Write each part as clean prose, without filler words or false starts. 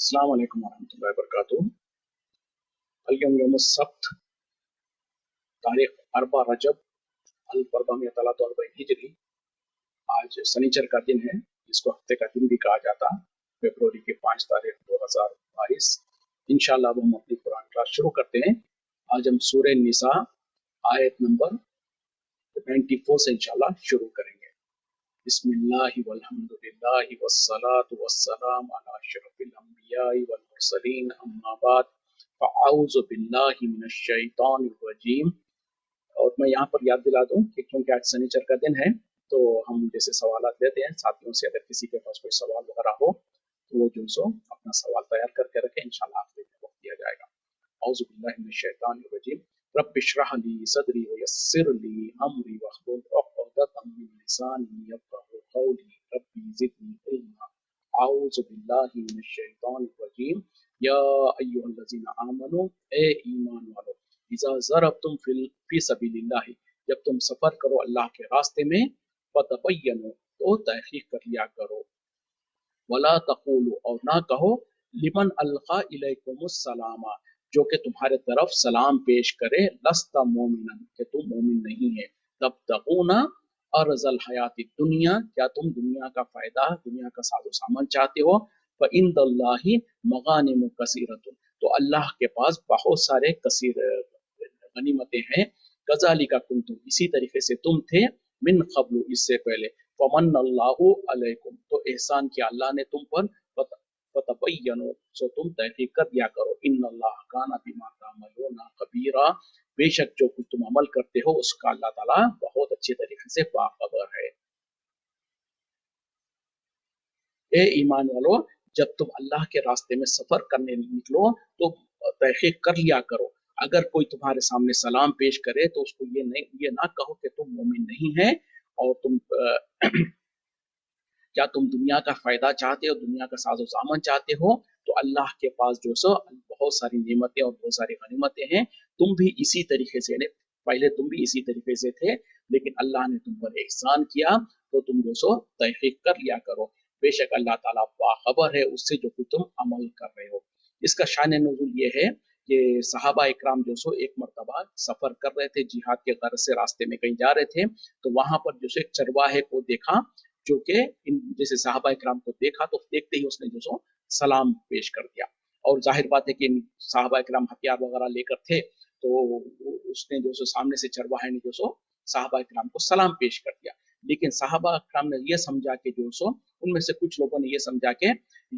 अस्सलाम वालेकुम वरहमतुल्लाहि वबरकातुहू। अल-यौम यौमुस-सब्त, तारीख 4 रजब अल-1443 हिजरी। आज शनिचर का दिन है, जिसको हफ्ते का दिन भी कहा जाता है। फरवरी की 5 तारीख 2022। इंशाअल्लाह हम अपनी कुरान क्लास शुरू करते हैं। आज हम सूरह निसा आयत नंबर 94 से इंशाअल्लाह शुरू करेंगे। बिस्मिल्लाहि वल्हम्दुलिल्लाहि वस्सलातु वस्सलाम अला अशरफिल अंबियाइ वल मुरसलीन अम्मा बाद फ़अऊज़ु बिल्लाहि मिनश शैतानिर रजीम। और मैं यहाँ पर याद दिला दूं कि क्योंकि आज शनिचर का दिन है, तो हम जैसे सवालात लेते हैं साथियों से, अगर किसी के पास कोई सवाल वगैरह हो तो वो जो सो अपना सवाल तैयार करके रखें, इंशाल्लाह आखिरी में वक्त दिया जाएगा। औज़ु बिल्लाहि मिनश शैतानिर रजीम। रब्बि इश्रह ली सदरी व यस्सिर ली अमरी वहलुल उक़दतम मिन लिसानी यफ़क़हू क़ौली रब्बी ज़िदनी इल्मा। औज़ु बिल्लाहि मिनश शैतानिर रजीम। या अय्युहल्लज़ीना आमनू, ए ईमान वालो, इज़ा ज़रबतुम फी सबीलिल्लाहि, जब तुम सफर करो अल्लाह के रास्ते में, फतबय्यनु, तो तहकीक कर लिया करो। वला तक़ूलू, और ना कहो, लिमन अलक़ा इलैकुमुस सलामा, जो कि तुम्हारे तरफ सलाम पेश करे, लस्ता मोमिनन, कि तुम मोमिन नहीं है। तब तगूना अर्ज़ल हयाती दुनिया, क्या तुम दुनिया का फायदा, दुनिया का साजो सामान चाहते हो। व इंदल्लाहि मगानिम कसीरतुन, तो अल्लाह के पास बहुत सारे कसीर गनीमतें हैं। कज़ालिका कुंतुम, इसी तरीके से तुम थे, मिन क़ब्लु, इससे पहले। फमन्नल्लाहु अलैकुम, तो एहसान किया अल्लाह ने तुम पर। फतबय्यनु, सो तुम तहकीक कर दिया करो। इन्नल्लाह काना बिमा तामलूना खबीरा, बेशक जो कुछ तुम अमल करते हो उसका अल्लाह ताला बहुत अच्छे तरीके से बाखबर है। ए ईमान वालो, जब तुम अल्लाह के रास्ते में सफर करने निकलो तो तहकीक कर लिया करो। अगर कोई तुम्हारे सामने सलाम पेश करे तो उसको ये ना कहो कि तुम मोमिन नहीं है, और तुम क्या तुम दुनिया का फायदा चाहते हो, दुनिया का साजो सामान चाहते हो, तो अल्लाह के पास जो सो बहुत सारी नेमतें और बहुत सारी गनीमतें हैं। तुम भी इसी तरीके से, पहले तुम भी इसी तरीके से थे, लेकिन अल्लाह ने तुम पर एहसान किया, तो तुम जो सो तहकीक कर लिया करो। बेशक अल्लाह ताला बाखबर है उससे जो कुछ तुम अमल कर रहे हो। इसका शान नुज़ूल ये है कि सहाबा इकराम जो सो एक मरतबा सफर कर रहे थे, जिहाद के गर्ज से रास्ते में कहीं जा रहे थे, तो वहां पर जो एक चरवाहे को देखा, जो कि जैसे सहाबा इकराम को देखा तो देखते ही उसने जो सो सलाम पेश कर दिया। और जाहिर बात है कि सहाबा इकराम हथियार वगैरह लेकर थे, तो उसने जो सो सामने से चरवाहे ने जो सो सहाबा इकराम को सलाम पेश कर दिया। लेकिन सहाबा इकराम ने ये समझा कि जो सो, उनमें से कुछ लोगों ने ये समझा कि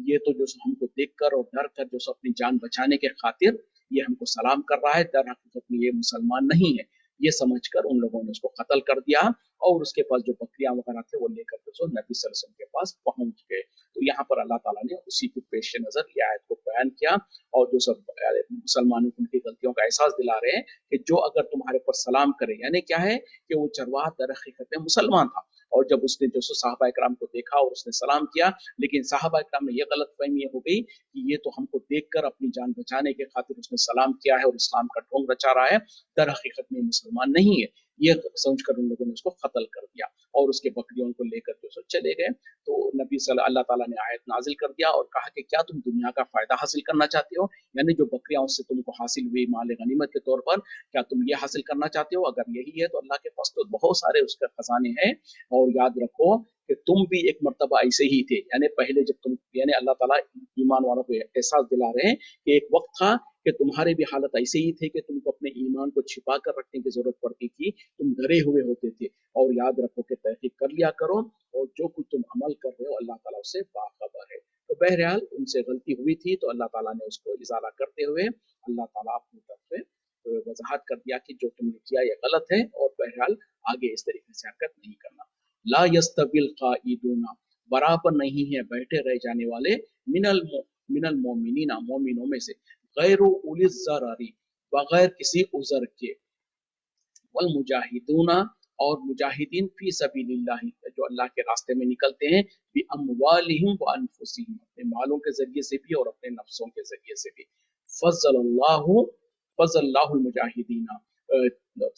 ये तो जो सो हमको देखकर और डर कर जो सो अपनी जान बचाने के खातिर ये हमको सलाम कर रहा है, दर हकीकत में ये मुसलमान नहीं है। ये समझकर उन लोगों ने उसको कत्ल कर दिया, और उसके पास जो बकरियां वगैरह थे वो लेकर जो नबी सल्लल्लाहु अलैहि वसल्लम के पास पहुंच गए। तो यहाँ पर अल्लाह ताला ने उसी को पेश नजर ये आयत को बयान किया, और जो सब मुसलमानों को उनकी गलतियों का एहसास दिला रहे हैं कि जो अगर तुम्हारे पर सलाम करे, यानी क्या है कि वो चरवाहा दर हकीकत में मुसलमान था, और जब उसने जो सहाबा इकराम को देखा और उसने सलाम किया, लेकिन सहाबा इकराम में ये गलत फहमी हो गई कि ये तो हमको देखकर अपनी जान बचाने के खातिर उसने सलाम किया है और इस्लाम का ढोंग रचा रहा है, दर हकीकत में मुसलमान नहीं है। ये समझकर उन लोगों ने उसको कत्ल कर दिया, और उसके बकरियों को लेकर जो चले गए। तो नबी अल्लाह ताला ने आयत नाजिल कर दिया और कहा कि क्या तुम दुनिया का फायदा हासिल करना चाहते हो, यानी जो बकरियां उससे तुमको हासिल हुई माल गनीमत के तौर पर, क्या तुम ये हासिल करना चाहते हो? अगर यही है तो अल्लाह के पास तो बहुत सारे उसके खजाने हैं। और याद रखो कि तुम भी एक मर्तबा ऐसे ही थे, यानी पहले जब तुम, यानी अल्लाह ताला ईमान वालों को एहसास दिला रहे हैं कि एक वक्त था कि तुम्हारे भी हालत ऐसे ही थे कि तुमको अपने ईमान को छिपा कर रखने की जरूरत पड़ती थी, तुम डरे हुए होते थे। और याद रखो कि तहकीक कर लिया करो, और जो कुछ तुम अमल कर रहे हो अल्लाह ताला उससे बाखबर है। तो बहरहाल उनसे गलती हुई थी, तो अल्लाह ताला ने उसको इजाला करते हुए अल्लाह ताला अपनी तरफ से वजाहत कर दिया कि जो तुमने किया ये गलत है, और बहरहाल आगे इस तरीके से हरकत नहीं करना। ला यस्तविल काइदूना, बराबर नहीं है बैठे रह जाने वाले, मिनल मोमिनीना, मोमिनों में से, गैर उलिज ज़रारी, बगैर किसी उज़र के, वल मुजाहिदूना, और मुजाहिदीन फी सबीलिल्लाह, जो अल्लाह के रास्ते में निकलते हैं, बि अमवालिहिम व अनफुसिहिम, अपने मालों के जरिए से भी और अपने नफ्सों के जरिए से भी। फज़ल्लाहुल मुजाहिदीना,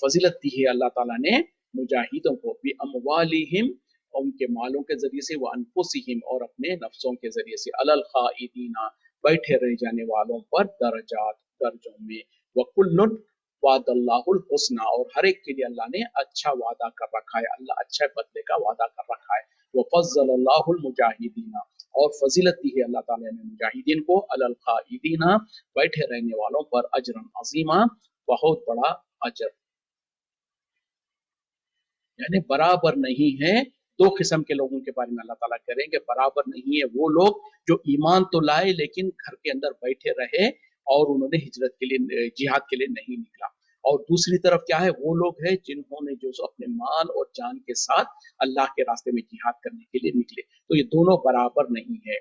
फजीलत दी है अल्लाह ताला ने मुजाहिदों को, बि अमवालिहिम, उनके मालों के जरिए से, व अनफुसिहिम, और अपने नफ्सों के जरिए से, अलल खाइदीना, बैठे रह जाने वालों पर दर्जात, दर्जों में, वकुल्लुन वादल्लाहुल हुस्ना, और हर एक के लिए अल्लाह ने अच्छा वादा कर रखा है, अल्लाह अच्छे बदले का वादा कर रखा है। वफज़्ज़लल्लाहुल मुजाहिदीना, और फजीलत दी है अल्लाह ताला ने मुजाहिदीन को, अलल काइदीना, बैठे रहने वालों पर, अजरन अजीमा, बहुत बड़ा अजर। यानी बराबर नहीं है। दो किस्म के लोगों के बारे में अल्लाह ताला कह रहे हैं कि बराबर नहीं है वो लोग जो ईमान तो लाए लेकिन घर के अंदर बैठे रहे और उन्होंने हिजरत के लिए, जिहाद के लिए नहीं निकला। और दूसरी तरफ क्या है, वो लोग हैं जिन्होंने जो सो अपने माल और जान के साथ अल्लाह के रास्ते में जिहाद करने के लिए निकले। तो ये दोनों बराबर नहीं है।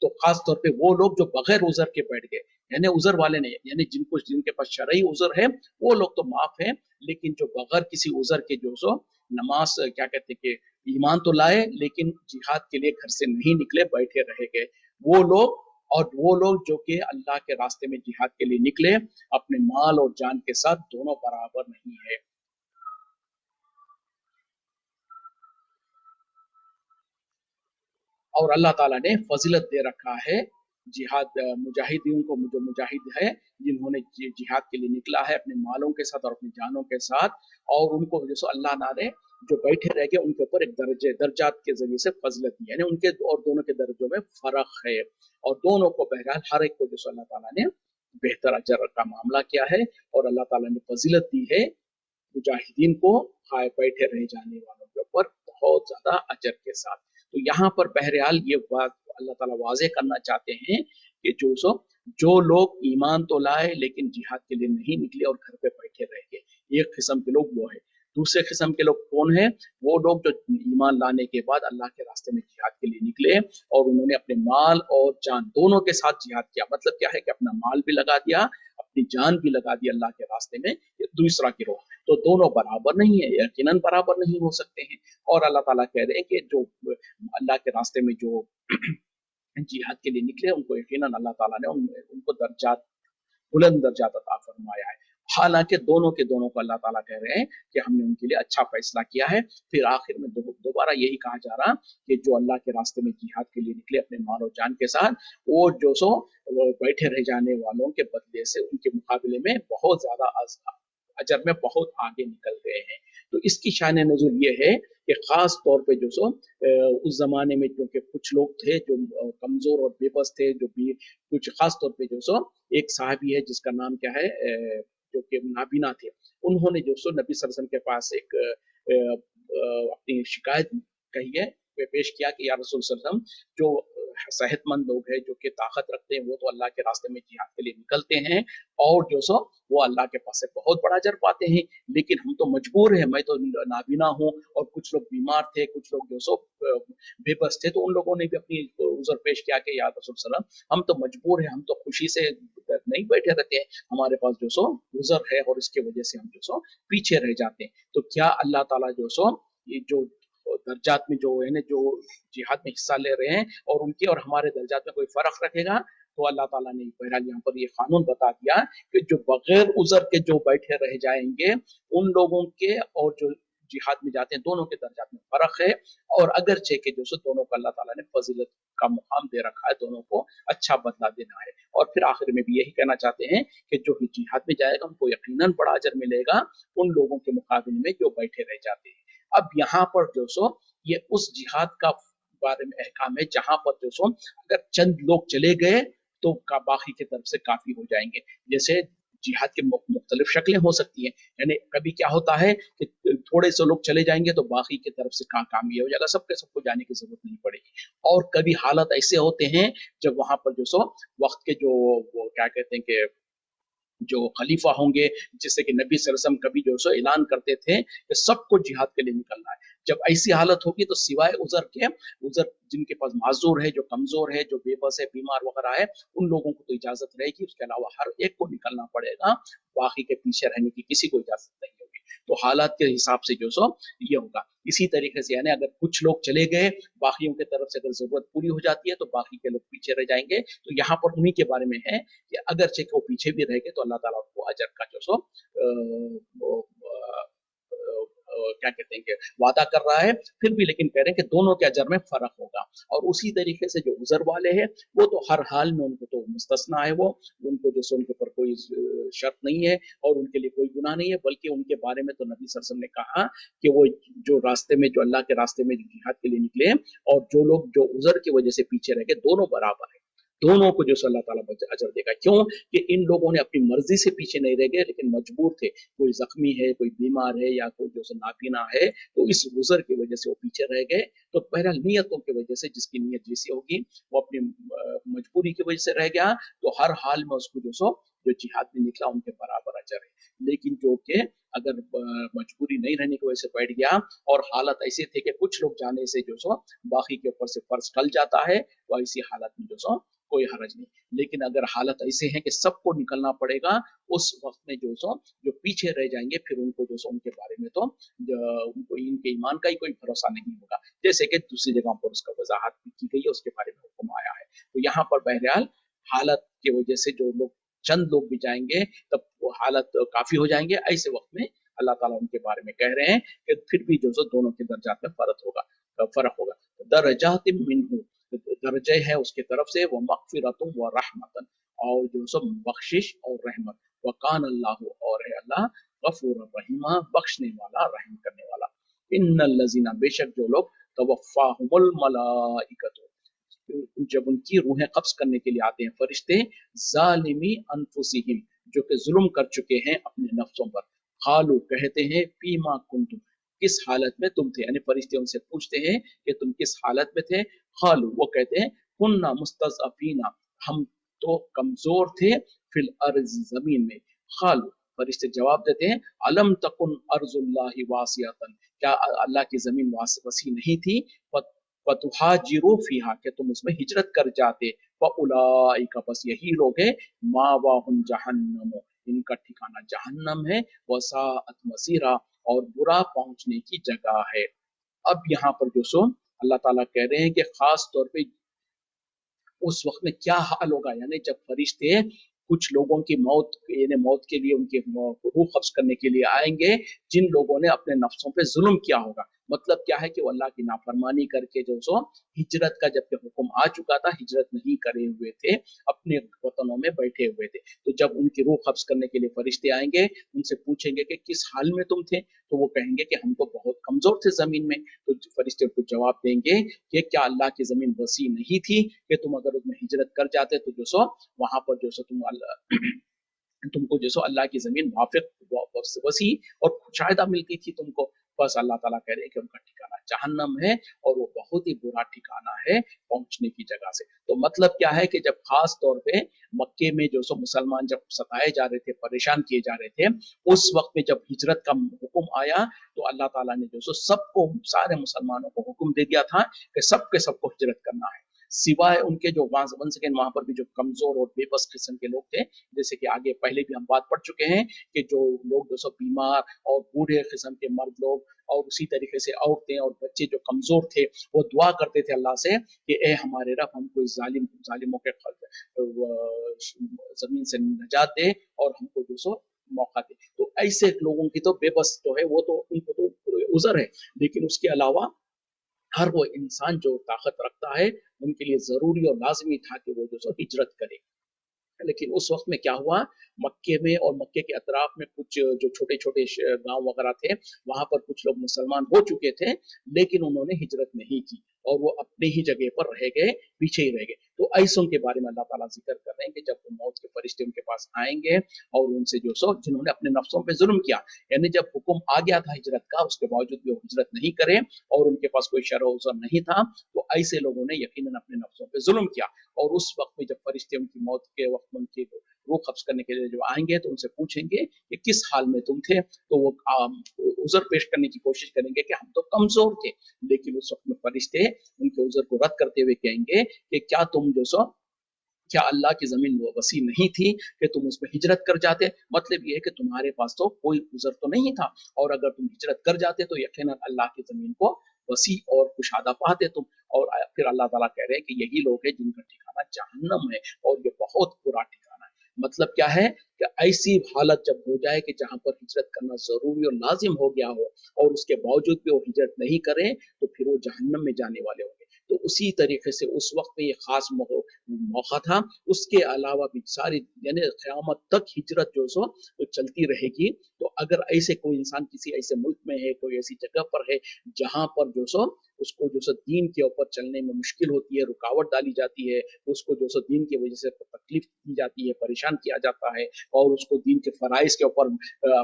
तो खास तौर पे वो लोग जो बगैर उजर के बैठ गए, यानी उजर वाले नहीं, यानी जिनको, जिनके पास शरई उजर है वो लोग तो माफ है, लेकिन जो बगैर किसी उजर के जो सो नमाज, क्या कहते हैं कि ईमान तो लाए लेकिन जिहाद के लिए घर से नहीं निकले, बैठे रह गए, वो लोग। और वो लोग जो कि अल्लाह के रास्ते में जिहाद के लिए निकले अपने माल और जान के साथ, दोनों बराबर नहीं है। और अल्लाह ताला ने फजीलत दे रखा है जिहाद, मुजाहिदीन को, जो मुजाहिद है जिन्होंने जिहाद के लिए निकला है अपने मालों के साथ और अपनी जानों के साथ, और उनको जैसे अल्लाह ना ने जो बैठे रह गए उनके ऊपर एक दर्जे, दर्जात के जरिए से फजलत दी, यानी उनके और दोनों के दर्जों में फर्क है। और दोनों को बहरहाल हर एक को जैसे अल्लाह ताला ने बेहतर अजर का मामला किया है, और अल्लाह ताला ने फजीलत दी है मुजाहिदीन को खाए बैठे रह जाने वालों के ऊपर बहुत ज्यादा अजर के साथ। तो यहाँ पर बहरहाल ये बात अल्लाह ताला वाजे करना चाहते हैं कि जो लोग ईमान तो लाए लेकिन जिहाद के लिए नहीं निकले और घर पे बैठे रह गए, एक किस्म के लोग वो है। दूसरे किस्म के लोग कौन है, वो लोग जो ईमान लाने के बाद अल्लाह के रास्ते में जिहाद के लिए निकले और उन्होंने अपने माल और जान दोनों के साथ जिहाद किया। मतलब क्या है कि अपना माल भी लगा दिया, अपनी जान भी लगा दी अल्लाह के रास्ते में। ये दूसरा गिरोह, तो दोनों बराबर नहीं है, यकीनन बराबर नहीं हो सकते हैं। और अल्लाह ताला कह रहे हैं कि जो अल्लाह के रास्ते में जो जिहाद के लिए निकले उनको यकीनन अल्लाह ताला ने उनको दर्जात, बुलंद दर्जात अता फरमाया है। हालांकि दोनों के दोनों को अल्लाह ताला कह रहे हैं कि हमने उनके लिए अच्छा फैसला किया है। फिर आखिर में दोबारा यही कहा जा रहा कि जो अल्लाह के रास्ते में जिहाद के लिए निकले अपने माल और जान के साथ, वो जो सो वो बैठे रह जाने वालों के बदले से उनके मुकाबले में बहुत ज्यादा अजर में बहुत आगे निकल गए हैं। तो इसकी शान नज़ुल ये है कि खास तौर पे जो सो उस जमाने में क्योंकि कुछ लोग थे जो कमजोर और बेबस थे, जो भी कुछ खास तौर पे जो सो एक साहबी है जिसका नाम क्या है, जो कि नाबीना थे, उन्होंने जो सो नबी सल्लल्लाहु अलैहि वसल्लम के पास एक अपनी शिकायत कही है, पेश किया कि या रसूल सल्लल्लाहु अलैहि वसल्लम, जो सेहतमंद लोग हैं जो कि ताकत रखते हैं वो तो अल्लाह के रास्ते में जिहाद के लिए निकलते हैं और जो सो वो अल्लाह के पास से बहुत बड़ा अजर पाते हैं, लेकिन हम तो मजबूर हैं, मैं तो नाबीना हूँ और कुछ लोग बीमार थे, कुछ लोग जो सो बेबस थे, तो उन लोगों ने भी अपनी उज़र पेश किया कि या रसूल सल्लल्लाहु अलैहि वसल्लम, हम तो मजबूर हैं, हम तो खुशी से नहीं बैठे रहते हैं, हमारे पास जो सो उज़र है और इसके वजह से हम जो सो पीछे रह जाते हैं। तो क्या अल्लाह ताला जो सो ये जो दर्जात में जो है ना, जो जिहाद में हिस्सा ले रहे हैं और उनके और हमारे दर्जात में कोई फर्क रखेगा, तो अल्लाह ताला ने बहरहाल यहाँ पर ये कानून बता दिया कि जो बगैर उजर के जो बैठे रह जाएंगे उन लोगों के और जो जिहाद में जाते हैं दोनों के दर्जात में फर्क है। और अगर चे के जो सो दोनों को अल्लाह ताला ने फजीलत का मुकाम दे रखा है, दोनों को अच्छा बदला देना है। और फिर आखिर में भी यही कहना चाहते हैं कि जो भी जिहाद में जाएगा उनको यकीनन बड़ा अजर मिलेगा उन लोगों के मुकाबले में जो बैठे रह जाते हैं। अब यहाँ पर जो सो ये उस जिहाद का बारे में अहकाम है जहां पर जो सो अगर चंद लोग चले गए तो बाकी की तरफ से काफी हो जाएंगे। जैसे जिहाद की मुख्तलिफ शक्लें हो सकती हैं, यानी कभी क्या होता है कि थोड़े से लोग चले जाएंगे तो बाकी की तरफ से काम ये हो जाएगा, सबके सबको जाने की जरूरत नहीं पड़ेगी। और कभी हालात ऐसे होते हैं जब वहां पर जो सो वक्त के जो वो क्या कहते हैं कि जो खलीफा होंगे, जिससे कि नबी सल्लल्लाहु अलैहि वसल्लम कभी जो सो ऐलान करते थे कि सबको जिहाद के लिए निकलना है। जब ऐसी हालत होगी तो सिवाय उजर के, उजर जिनके पास माजूर है, जो कमजोर है, जो बेबस है, बीमार वगैरह है, उन लोगों को तो इजाजत रहेगी, उसके अलावा हर एक को निकलना पड़ेगा, बाकी के पीछे रहने की किसी को इजाजत नहीं होगी। तो हालात के हिसाब से जो सो ये होगा। इसी तरीके से यानी अगर कुछ लोग चले गए, बाकियों की तरफ से अगर जरूरत पूरी हो जाती है तो बाकी के लोग पीछे रह जाएंगे। तो यहाँ पर उन्हीं के बारे में है कि अगर चे वो पीछे भी रह गए तो अल्लाह ताला उनको अजर का जो सो क्या कहते हैं कि वादा कर रहा है, फिर भी लेकिन कह रहे हैं कि दोनों के अजर में फर्क होगा। और उसी तरीके से जो उजर वाले हैं वो तो हर हाल में उनको तो मुस्तस्ना है, वो उनको जो उनके ऊपर कोई शर्त नहीं है और उनके लिए कोई गुनाह नहीं है, बल्कि उनके बारे में तो नबी सल्लल्लाहु अलैहि वसल्लम ने कहा कि वो जो रास्ते में, जो अल्लाह के रास्ते में जिहाद के लिए निकले और जो लोग जो उजर की वजह से पीछे रह गए, दोनों बराबर है, दोनों को जो अल्लाह ताला अजर देगा। क्यों कि इन लोगों ने अपनी मर्जी से पीछे नहीं रह गए, लेकिन मजबूर थे, कोई जख्मी है, कोई बीमार है, या कोई जो नाबीना है, तो इस गुजर की वजह से वो पीछे रह गए। तो बहरहाल नियतों की वजह से, जिसकी नियत जैसी होगी वो अपनी मजबूरी की वजह से रह गया, तो हर हाल में उसको जो जिहाद में निकला उनके बराबर अजर है। लेकिन जो कि अगर मजबूरी नहीं रहने की वजह से बैठ गया और हालत ऐसे थे कि कुछ लोग जाने से बाकी के ऊपर से फर्ज टल जाता है, तो ऐसी हालत में कोई हरज नहीं। लेकिन अगर हालत ऐसे है कि सबको निकलना पड़ेगा, उस वक्त में जो पीछे रह जाएंगे, फिर उनको उनके बारे में तो उनको इनके ईमान का ही कोई भरोसा नहीं होगा, जैसे कि दूसरी जगह पर उसका वजाहत भी की गई है, उसके बारे में हुक्म आया है। तो यहाँ पर बहरहाल हालत की वजह से जो लोग, चंद लोग भी जाएंगे, तब वो हालत काफी हो जाएंगे। ऐसे वक्त में अल्लाह ताला उनके बारे में कह रहे हैं कि फिर भी दोनों के दर्जात में फर्क होगा। दरजात मिन्हु, दर्जे है उसके तरफ से, वो मगफिरतुम व रहमतन, और बख्शिश और रहमत, व कान अल्लाह, और है अल्लाह गफूर रहीमा, बख्शने वाला, रहम करने वाला। इन्नल लजीना, बेशक जो लोग, तवफ़ाहुमुल मलाइकतु, जब उनकी रूहें कब्ज करने के लिए आते हैं फरिश्ते, जालिमी अनफुसिहिम, जो कि जुल्म कर चुके हैं अपने नफ्सों पर, खालू, कहते हैं, फीमा कुंतुम, किस हालत में तुम थे, यानी फरिश्ते उनसे पूछते हैं कि तुम किस हालत में थे। खालू, वो कहते हैं, कुन्ना मुस्तज़अफीना, हम तो कमजोर थे, फिल अर्ज, जमीन में। खालू, फरिश्ते जवाब देते हैं, अलम तकुन अर्जुल्लाहि वासियतन, क्या अल्लाह की जमीन वसी नहीं थी, फतुहाजिरू फीहा, कि तुम उसमें हिजरत कर जाते, फउलाइका, बस यही लोग हैं, मावाहुम जहन्नम, इनका ठिकाना जहन्नम है, वसाअत मसीरा, और बुरा पहुंचने की जगह है। अब यहाँ पर अल्लाह ताला कह रहे हैं कि खास तौर पे उस वक्त में क्या हाल होगा, यानी जब फरिश्ते कुछ लोगों की मौत, यानी मौत के लिए, उनकी रूह कब्ज करने के लिए आएंगे, जिन लोगों ने अपने नफ्सों पे जुल्म किया होगा। मतलब क्या है कि वो अल्लाह की नाफरमानी करके हिजरत का जबकि हुक्म आ चुका था, हिजरत नहीं करे हुए थे, अपने वतनों में बैठे हुए थे, तो जब उनकी रूह कब्ज करने के लिए फरिश्ते आएंगे, उनसे पूछेंगे कि किस हाल में तुम थे, तो वो कहेंगे कि हम तो बहुत कमजोर थे जमीन में। तो फरिश्ते उनको जवाब देंगे कि क्या अल्लाह की जमीन वसी नहीं थी कि तुम अगर उसमें हिजरत कर जाते तो वहां पर तुमको अल्लाह की जमीन वाफिक, वसी और खुशायदा मिलती थी तुमको। बस अल्लाह ताला कह रहे हैं कि उनका ठिकाना जहन्नम है, और वो बहुत ही बुरा ठिकाना है पहुंचने की जगह से। तो मतलब क्या है कि जब खास तौर पे मक्के में मुसलमान जब सताए जा रहे थे, परेशान किए जा रहे थे, उस वक्त में जब हिजरत का हुक्म आया, तो अल्लाह ताला ने सबको, सारे मुसलमानों को हुक्म दे दिया था कि सबको हिजरत करना है, सिवाय उनके जो वहां पर भी जो कमजोर और बेबस किस्म के लोग थे, जैसे कि आगे पहले भी हम बात पढ़ चुके हैं कि जो लोग बीमार और बूढ़े किस्म के मर्द लोग, और उसी तरीके से औरतें और बच्चे जो कमजोर थे, वो दुआ करते थे अल्लाह से कि ए हमारे रब, हमको इस जालिमों के जमीन से निजात दे और हमको मौका दे। तो ऐसे लोगों की तो बेबस तो है, वो तो उनको तो उजर है, लेकिन उसके अलावा हर वो इंसान जो ताकत रखता है, उनके लिए जरूरी और लाजमी था कि वो हिजरत करे। लेकिन उस वक्त में क्या हुआ, मक्के में और मक्के के अतराफ में कुछ जो छोटे छोटे गांव वगैरह थे, वहां पर कुछ लोग मुसलमान हो चुके थे, लेकिन उन्होंने हिजरत नहीं की और वो अपने ही जगह पर रह गए, पीछे ही रह गए। तो ऐसों के बारे में अल्लाह ताला जिक्र कर रहे हैं कि जब वो मौत के फरिश्ते उनके पास आएंगे और उनसे जिन्होंने अपने नफ्सों पे जुल्म किया, यानी जब हुक्म आ गया था हिजरत का, उसके बावजूद भी वो हिजरत नहीं करे और उनके पास कोई शरअ उज़्र नहीं था, तो ऐसे लोगों ने यकीनन अपने नफ्सों पे जुल्म किया। और उस वक्त में जब फरिश्ते उनकी मौत के वक्त में उनकी रूह कब्ज करने के लिए जो आएंगे, तो उनसे पूछेंगे कि किस हाल में तुम थे, तो वो उज़र पेश करने की कोशिश करेंगे कि हम तो कमजोर थे। लेकिन उस वक्त में फरिश्ते उनके उज़र को रद्द करते हुए कहेंगे कि क्या तुम क्या अल्लाह की जमीन वो वसी नहीं थी कि तुम उसमें हिजरत कर जाते। मतलब ये है कि तुम्हारे पास तो कोई उज़र तो नहीं था, और अगर तुम हिजरत कर जाते तो यकीनन अल्लाह की जमीन को वसी और कुशादा पाते तुम। और फिर अल्लाह ताला कह रहे हैं कि यही लोग हैं जिनका ठिकाना जहन्नम है, और ये बहुत बुरा ठिकाना है। मतलब क्या है कि ऐसी हालत जब हो जाए कि जहां पर हिजरत करना जरूरी और लाजिम हो गया हो और उसके बावजूद भी वो हिजरत नहीं करें तो फिर वो जहन्नम में जाने वाले होंगे। तो उसी तरीके से उस वक्त में ये खास मौका था। उसके अलावा भी सारी यानी क़यामत तक हिजरत जो सो तो चलती रहेगी। तो अगर ऐसे कोई इंसान किसी ऐसे मुल्क में है, कोई ऐसी जगह पर है जहां पर जो सो उसको जो सो दीन के ऊपर चलने में मुश्किल होती है, रुकावट डाली जाती है, उसको जो सो दीन की वजह से तकलीफ दी जाती है, परेशान किया जाता है और उसको दीन के फराइज के ऊपर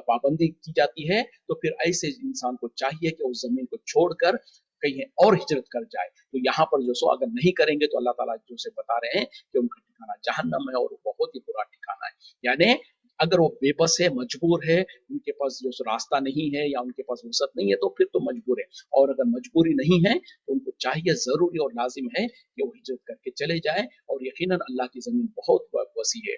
पाबंदी की जाती है, तो फिर ऐसे इंसान को चाहिए कि उस जमीन को छोड़कर कहीं और हिजरत कर जाए। तो यहाँ पर जो सो अगर नहीं करेंगे तो अल्लाह ताला जो से बता रहे हैं कि उनका ठिकाना जहन्नम है और वो बहुत ही बुरा ठिकाना है। यानी अगर वो बेबस है, मजबूर है, उनके पास जो रास्ता नहीं है या उनके पास वसत नहीं है तो फिर तो मजबूर है। और अगर मजबूरी नहीं है तो उनको चाहिए, जरूरी और लाजिम है कि वो हिजरत करके चले जाए। और यकीनन अल्लाह की जमीन बहुत वसी है।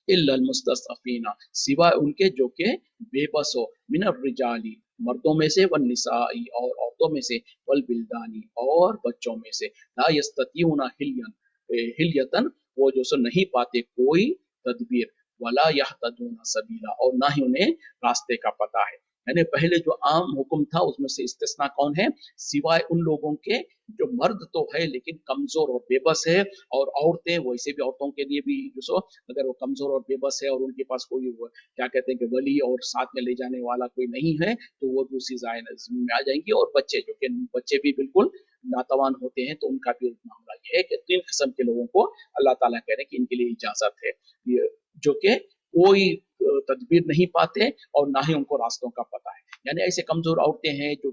इल्लल मुस्तज़अफ़ीना, सिवाय उनके जो के बेबस हो, मिनर रिजाली, मर्दों में से, वन निसाई और औरतों में से, वल बिल्दानी और बच्चों में से, ला यस्ततीउना हिल्यतन, वो जो सो नहीं पाते कोई तदबीर, वला यहतदूना सबीला और ना ही उन्हें रास्ते का पता है। यानी पहले जो आम हुक्म था उसमें से इस्तिस्ना कौन है? सिवाय उन लोगों के जो मर्द तो है लेकिन कमजोर और बेबस है, और औरतें वैसे भी, औरतों के लिए भी जो सो अगर वो कमजोर और बेबस है और उनके पास कोई क्या कहते हैं कि वली और साथ में ले जाने वाला कोई नहीं है तो वो दूसरी ज़मीन में आ जाएंगी। और बच्चे जो कि बच्चे भी बिल्कुल नातवान होते हैं तो उनका भी मामला ये है कि 3 किस्म के लोगों को अल्लाह ताला कह रहे हैं कि इनके लिए इजाजत है, ये जो कि कोई तदबीर नहीं पाते और ना ही उनको रास्तों का पता है। यानी ऐसे कमजोर औरतें हैं जो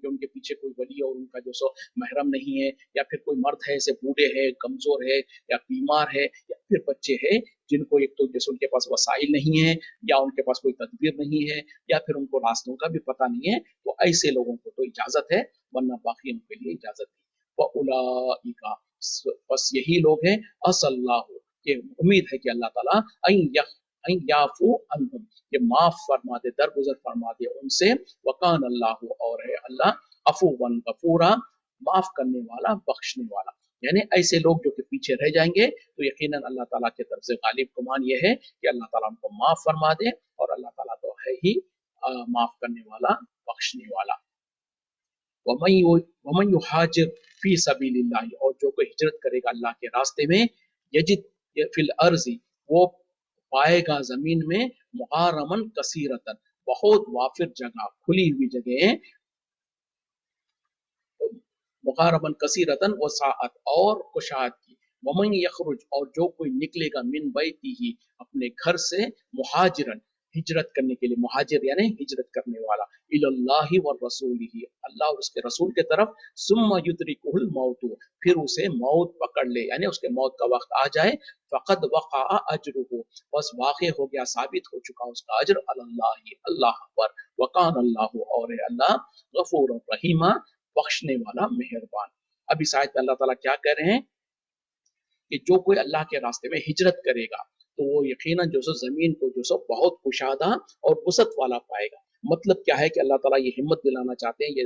उनके पीछे कोई वली और उनका जो सो महरम नहीं है, या फिर कोई मर्द है ऐसे बूढ़े है, कमजोर है या बीमार है, या फिर बच्चे हैं जिनको एक तो जैसे उनके पास वसाइल नहीं है या उनके पास कोई तदबीर नहीं है या फिर उनको रास्तों का भी पता नहीं है, तो ऐसे लोगों को तो इजाजत है, वरना बाकी उनके लिए इजाजत नहीं। वउलाइका, बस यही लोग हैं, असल्लाहु, कि उम्मीद है कि अल्लाह ताला याफू अनहुम, ये माफ फरमा दे, दरगुजर फरमा दे उनसे। वकान अल्लाह, और है अल्लाह अफूवन गफूरा, माफ करने वाला, बख्शने वाला। यानी ऐसे लोग जो कि पीछे रह जाएंगे तो यकीनन अल्लाह ताला की तरफ से गालिब गुमान यह है कि अल्लाह ताला उनको माफ फरमा दे, और अल्लाह ताला तो है ही माफ करने वाला, बख्शने वाला। वमन युहाजिर फी सबीलिल्लाह, और जो कोई हिजरत करेगा अल्लाह के रास्ते में, यजिद फिल अर्जी, वो पाएगा जमीन में, मुहारमन कसीरतन, बहुत वाफिर जगह, खुली हुई जगह, मुहारमन कसीरतन व साअत, और कुशाद की। वमन यखरुज, और जो कोई निकलेगा, मिन बैतिही, अपने घर से, मुहाजिरन, हिजरत करने के लिए, मुहाजिर यानी हिजरत करने वाला, इलल्लाहि व रसूलिही, अल्लाह और उसके रसूल के तरफ, सुम्मा युद्रिकुहुल मौत, फिर उसे मौत पकड़ ले, यानी उसके मौत का वक्त आ जाए, फकद वक़ा अजरुहु, बस वाक़े हो गया, साबित हो चुका उसका अजर, अल्लाह अल्लाह पर, वकान अल्लाह, और है अल्लाह गफूर रहीमा, बख्शने वाला, मेहरबान। अब इस आयत में अल्लाह ताला क्या कह रहे हैं कि जो कोई अल्लाह के रास्ते में हिजरत करेगा तो वो यकीनन जो सो जमीन को जो सो बहुत कुशादा और वसत वाला पाएगा। मतलब क्या है कि अल्लाह ताला ये हिम्मत दिलाना चाहते हैं, ये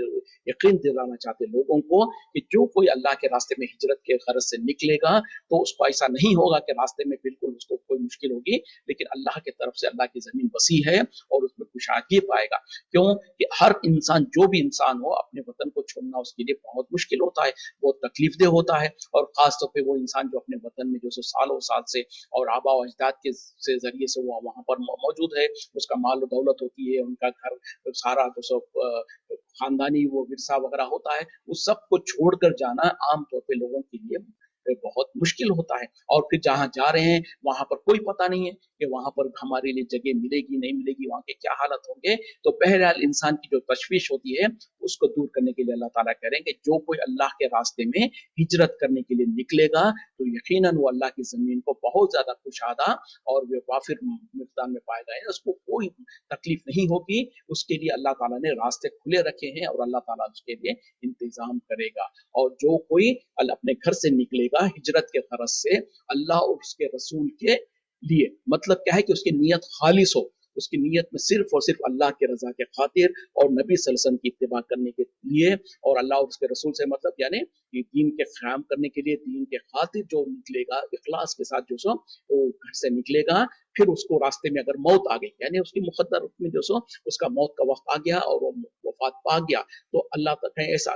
यकीन दिलाना चाहते हैं लोगों को कि जो कोई अल्लाह के रास्ते में हिजरत के गरज से निकलेगा तो उसको ऐसा नहीं होगा कि रास्ते में बिल्कुल उसको कोई मुश्किल होगी, लेकिन अल्लाह की तरफ से अल्लाह की जमीन वसी है और उसमें कुशादगी पाएगा। क्यों कि हर इंसान, जो भी इंसान हो, अपने वतन को छोड़ना उसके लिए बहुत मुश्किल होता है, बहुत तकलीफदेह होता है। और खास तौर पे वो इंसान जो अपने वतन में जो सो सालों साल से और आबा व अजदाद के से जरिए से वो वहाँ पर मौजूद है, उसका माल दौलत होती है, उनका घर सारा जो सब खानदानी वो विरसा वगैरह होता है, उस सब को छोड़कर जाना आमतौर पे लोगों के लिए बहुत मुश्किल होता है। और फिर जहाँ जा रहे हैं वहां पर कोई पता नहीं है कि वहां पर हमारे लिए जगह मिलेगी नहीं मिलेगी, वहां के क्या हालत होंगे। तो बहरहाल इंसान की जो तशवीश होती है उसको दूर करने के लिए अल्लाह ताला कह रहे हैं कि जो कोई अल्लाह के रास्ते में हिजरत करने के लिए निकलेगा तो यकीनन वो अल्लाह की जमीन को बहुत ज्यादा कुशादा और वे वाफिर मिकदार में पाएगा, यानी उसको कोई तकलीफ नहीं होगी। उसके लिए अल्लाह ताला ने रास्ते खुले रखे हैं और अल्लाह ताला उसके लिए इंतजाम करेगा। और जो कोई अपने घर से निकलेगा हिजरत के गरज से अल्लाह और उसके रसूल के लिए, मतलब क्या है कि उसकी नीयत खालिस हो, اس کی نیت میں صرف اور صرف اللہ کے رضا کے خاطر اور نبی صلی اللہ علیہ وسلم کی اتباع کرنے کے لیے اور اللہ اور اس کے رسول سے مطلب یعنی یہ دین کے قیام کرنے کے لیے دین کے خاطر جو نکلے گا اخلاص کے ساتھ جو سو وہ گھر سے نکلے گا، پھر اس کو راستے میں اگر موت آ گئی یعنی اس کی مقدر میں جو سو اس کا موت کا وقت آ گیا اور وہ وفات پا گیا، تو اللہ تعالیٰ ایسا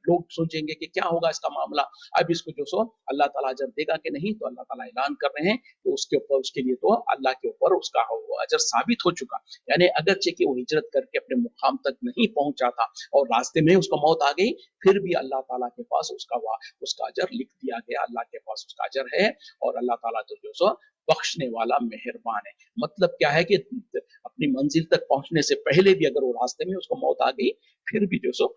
لوگ سوچیں گے کہ کیا ہوگا اس کا معاملہ، اب اس کو جو سو اللہ تعالیٰ اجر دے گا کہ نہیں، تو اللہ تعالیٰ اعلان کر رہے ہیں تو اس کے اوپر اس کے لیے تو اللہ کے اوپر اس کا اجر ثابت ہو چکا، یعنی اگرچہ کہ وہ ہجرت کر کے اپنے مقام تک نہیں پہنچا تھا اور راستے میں اس کو موت آ گئی، پھر بھی اللہ تعالیٰ کے پاس اس کا اجر لکھ دیا گیا، اللہ کے پاس اس کا اجر ہے، اور اللہ تعالیٰ تو جو سو بخشنے والا مہربان ہے۔ مطلب کیا ہے کہ اپنی منزل تک پہنچنے سے پہلے بھی اگر وہ راستے میں اس کو موت آ گئی، پھر بھی جو سو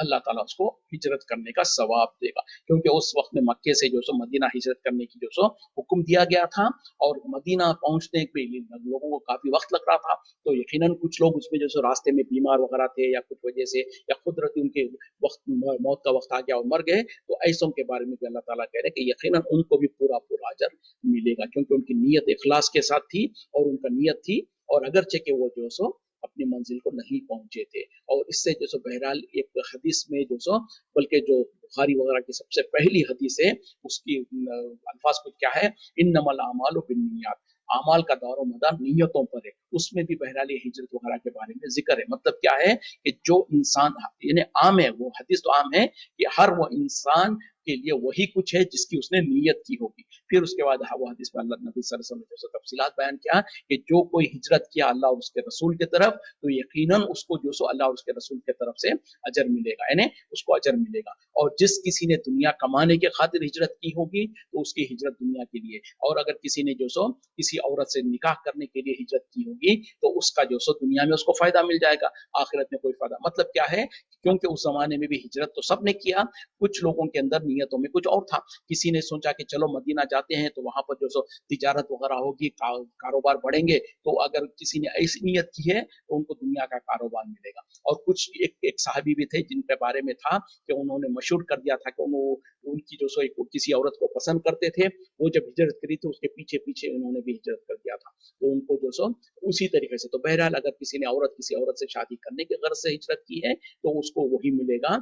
اللہ تعالیٰ اس کو ہجرت کرنے کا ثواب دے گا، کیونکہ اس وقت میں مکے سے جو سو مدینہ ہجرت کرنے کی جو سو حکم دیا گیا تھا، اور مدینہ پہنچنے پہ لوگوں کو کافی وقت لگ رہا تھا، تو یقیناً کچھ لوگ اس میں جو سو راستے میں بیمار وغیرہ تھے یا کچھ وجہ سے یا قدرتی ان کے وقت موت کا وقت آ گیا اور مر گئے، تو ایسوں کے بارے میں بھی اللہ تعالیٰ کہہ رہے ہیں کہ یقیناً ان کو بھی پورا اجر ملے گا، کیونکہ ان کی نیت اخلاص کے ساتھ تھی اور ان کا نیت تھی، اور اگرچہ کہ وہ جو سو اپنی منزل کو نہیں پہنچے تھے، اور اس سے جو سو بہرحال ایک حدیث میں جو سو بلکہ جو بخاری وغیرہ کی سب سے پہلی حدیث ہے اس کی الفاظ کچھ کیا ہے، انما الاعمال بالنیات، اعمال کا دار و مدار نیتوں پر ہے، اس میں بھی بہرحال ہجرت وغیرہ کے بارے میں ذکر ہے، مطلب کیا ہے کہ جو انسان یعنی عام ہے، وہ حدیث تو عام ہے کہ ہر وہ انسان کے لیے وہی کچھ ہے جس کی اس نے نیت کی ہوگی، پھر اس کے بعد وہ حدیث میں اللہ نبی صلی اللہ علیہ وسلم نے تفصیلات بیان کیا کہ جو کوئی ہجرت کیا اللہ اور اس کے رسول کی طرف تو یقیناً اس کو جو سو اللہ اور اس کے رسول کی طرف سے اجر ملے گا، یعنی اس کو اجر ملے گا، اور جس کسی نے دنیا کمانے کے خاطر ہجرت کی ہوگی تو اس کی ہجرت دنیا کے لیے، اور اگر کسی نے جو سو کسی عورت سے نکاح کرنے کے لیے ہجرت کی ہوگی تو اس کا جو سو دنیا میں اس کو فائدہ مل جائے گا، آخرت میں کوئی فائدہ، مطلب کیا ہے کیونکہ اس زمانے میں بھی ہجرت تو سب نے کیا، کچھ لوگوں کے اندر نیتوں میں کچھ اور تھا، کسی نے سوچا کہ چلو مدینہ جاتے ہیں تو وہاں پر جو سو تجارت وغیرہ ہوگی، کاروبار بڑھیں گے، تو اگر کسی نے ایسی نیت کی ہے تو ان کو دنیا کا کاروبار ملے گا، اور کچھ ایک صحابی بھی تھے جن کے بارے میں تھا کہ انہوں نے مشہور کر دیا تھا کہ ان کی جو سو کسی عورت کو پسند کرتے تھے، وہ جب ہجرت کری تو اس کے پیچھے پیچھے انہوں نے بھی ہجرت کر دیا تھا، تو ان کو جو سو اسی طریقے سے، تو بہرحال اگر کسی نے کسی عورت سے شادی کرنے کی غرض سے ہجرت کی ہے تو اس کو وہی ملے گا،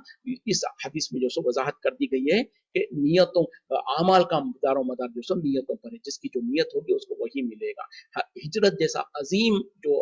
اس حدیث میں جو سو وضاحت کر دی گئی ہے کہ نیتوں اعمال کا دار و مدار جو سو نیتوں پر ہے، جس کی جو نیت ہوگی اس کو وہی ملے گا۔ ہجرت جیسا عظیم جو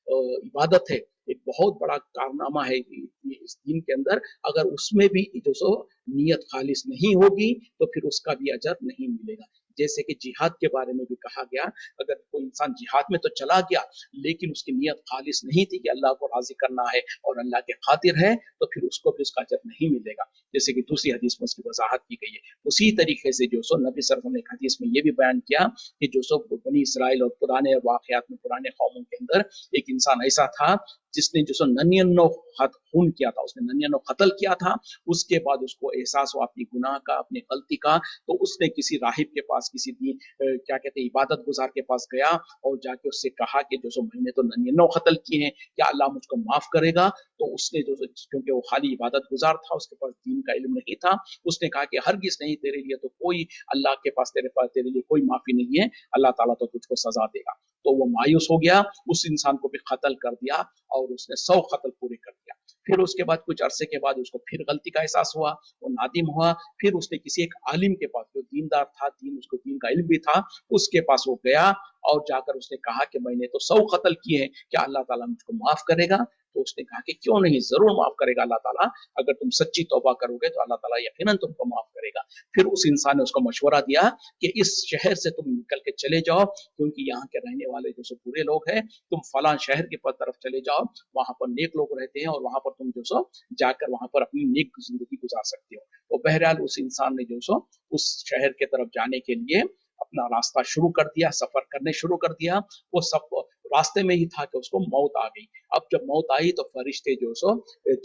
عبادت ہے، ایک بہت بڑا کارنامہ ہے اس دین کے اندر، اگر اس میں بھی جو سو نیت خالص نہیں ہوگی تو پھر اس کا بھی اجر نہیں ملے گا، جیسے کہ جہاد کے بارے میں بھی کہا گیا، اگر کوئی انسان جہاد میں تو چلا گیا لیکن اس کی نیت خالص نہیں تھی کہ اللہ کو راضی کرنا ہے اور اللہ کے خاطر ہے، تو پھر اس کو بھی اس کا اجر نہیں ملے گا، جیسے کہ دوسری حدیث میں اس کی وضاحت کی گئی ہے۔ اسی طریقے سے جو سو نبی صلی اللہ علیہ وسلم نے ایک حدیث میں یہ بھی بیان کیا کہ جو سو بنی اسرائیل اور پرانے واقعات میں پرانے قوموں کے اندر ایک انسان ایسا تھا جس نے جو سو 99 خون کیا تھا، اس نے 99 قتل کیا تھا، اس کے بعد اس کو احساس ہوا اپنی گناہ کا، اپنی غلطی کا، تو اس نے کسی راہب کے پاس، کسی کیا کہتے ہیں عبادت گزار کے پاس گیا اور جا کے اس سے کہا کہ جو سو میں نے تو 99 قتل کیے ہیں، کیا اللہ مجھ کو معاف کرے گا؟ تو اس نے جو کیونکہ وہ خالی عبادت گزار تھا، اس کے پاس دین کا علم نہیں تھا، اس نے کہا کہ ہرگز نہیں، تیرے لیے تو کوئی اللہ کے پاس تیرے لیے کوئی معافی نہیں ہے، اللہ تعالیٰ تو تجھ کو سزا دے گا، تو وہ مایوس ہو گیا، اس انسان کو بھی قتل کر دیا اور اس نے 100 قتل پورے کر دیا۔ پھر اس کے بعد کچھ عرصے کے بعد اس کو پھر غلطی کا احساس ہوا، وہ نادم ہوا، پھر اس نے کسی ایک عالم کے پاس جو دیندار تھا، اس کو دین کا علم بھی تھا، اس کے پاس وہ گیا اور جا کر اس نے کہا کہ میں نے تو 100 قتل کیے ہیں، کیا اللہ تعالیٰ مجھ کو معاف کرے گا؟ تو اس نے کہا کہ کیوں نہیں، ضرور معاف کرے گا اللہ تعالیٰ، اگر تم سچی توبہ کرو گے تو اللہ تعالیٰ یقیناً تم کو معاف کرے گا۔ پھر اس انسان نے اس کو مشورہ دیا کہ اس شہر سے تم نکل کے چلے جاؤ، کیونکہ یہاں کے رہنے والے جو سو برے لوگ ہیں، تم فلاں شہر کی طرف چلے جاؤ، وہاں پر نیک لوگ رہتے ہیں اور وہاں پر تم جو سو جا کر وہاں پر اپنی نیک زندگی گزار سکتے ہو۔ تو بہرحال اس انسان نے جو سو اس شہر کے طرف جانے کے لیے اپنا راستہ شروع کر دیا، سفر کرنے شروع کر دیا، وہ سب راستے میں ہی تھا کہ اس کو موت آ گئی۔ اب جب موت آئی تو فرشتے جو سو